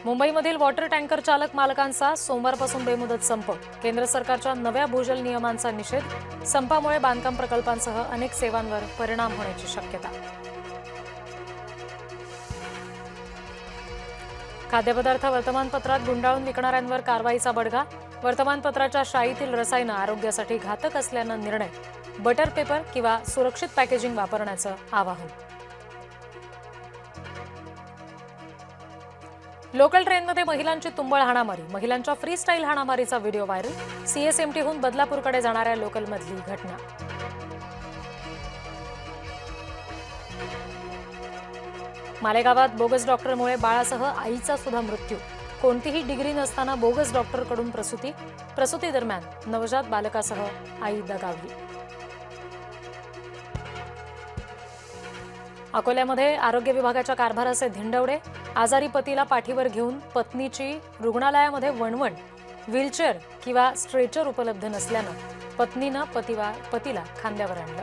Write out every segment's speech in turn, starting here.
मुंबईमधील water tanker चालक मालकांचा सोमवारपासून बेमुदत संप. केंद्र सरकारच्या नव्या भूजल नियमांचा निषेध. संपामुळे बांधकाम प्रकल्पांसह अनेक सेवांवर परिणाम होण्याची शक्यता. खाद्यपदार्थ वर्तमानपत्रात गुंडाळून विकणाऱ्यांवर कारवाईचा बडगा. वर्तमानपत्राच्या शाईतील रसायनं आरोग्यासाठी घातक असल्यानं निर्णय. बटर पेपर किंवा सुरक्षित पॅकेजिंग वापरण्याचं आवाहन. लोकल ट्रेनमध्ये महिलांची तुंबळ हाणामारी. महिलांच्या फ्री स्टाईल हाणामारीचा व्हिडिओ व्हायरल. सीएसएमटीहून बदलापूरकडे जाणाऱ्या लोकलमधली घटना. मालेगावात बोगस डॉक्टरमुळे बाळासह आईचा सुद्धा मृत्यू. कोणतीही डिग्री नसताना बोगस डॉक्टरकडून प्रसूती. प्रसूती दरम्यान नवजात बालकासह आई दगावली. अकोल्यामध्ये आरोग्य विभागाच्या कारभाराचे धिंडवडे. आजारी पतीला पाठीवर घेऊन पत्नीची रुग्णालयामध्ये वणवण. व्हीलचेअर किंवा स्ट्रेचर उपलब्ध नसल्यानं पत्नीनं पतीला खांद्यावर आणलं.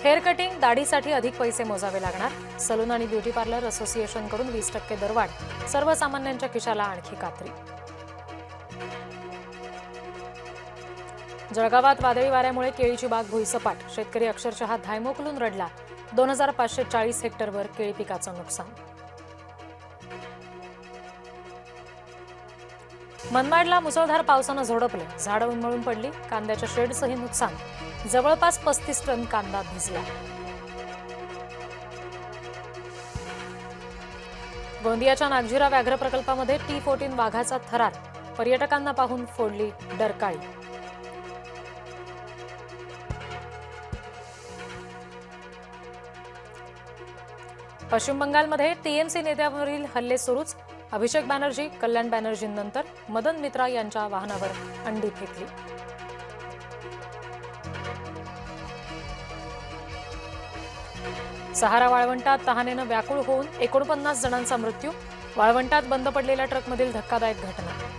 हेअर कटिंग दाढीसाठी अधिक पैसे मोजावे लागणार. सलून आणि ब्युटी पार्लर असोसिएशनकडून 20% दरवाढ. सर्वसामान्यांच्या खिशाला आणखी कात्री. जळगावात वादळी वाऱ्यामुळे केळीची बाग भुईसपाट. शेतकरी अक्षरशः धायमोकलून रडला. 2540 हेक्टरवर केळी पिकाचं नुकसान. मनमाडला मुसळधार पावसानं झोडपले. झाडं उन्मळून पडली. कांद्याच्या शेडसही नुकसान. जवळपास 35 टन कांदा भिजला. गोंदियाच्या नागझिरा व्याघ्र प्रकल्पामध्ये T14 वाघाचा थरार. पर्यटकांना पाहून फोडली डरकाळी. पश्चिम बंगालमध्ये टीएमसी नेत्यावरील हल्ले सुरूच. अभिषेक बॅनर्जी, कल्याण बॅनर्जींनंतर मदन मित्रा यांच्या वाहनावर अंडी फेकली. सहारा वाळवंटात तहानेनं व्याकुळ होऊन 49 जणांचा मृत्यू. वाळवंटात बंद पडलेल्या ट्रकमधील धक्कादायक घटना.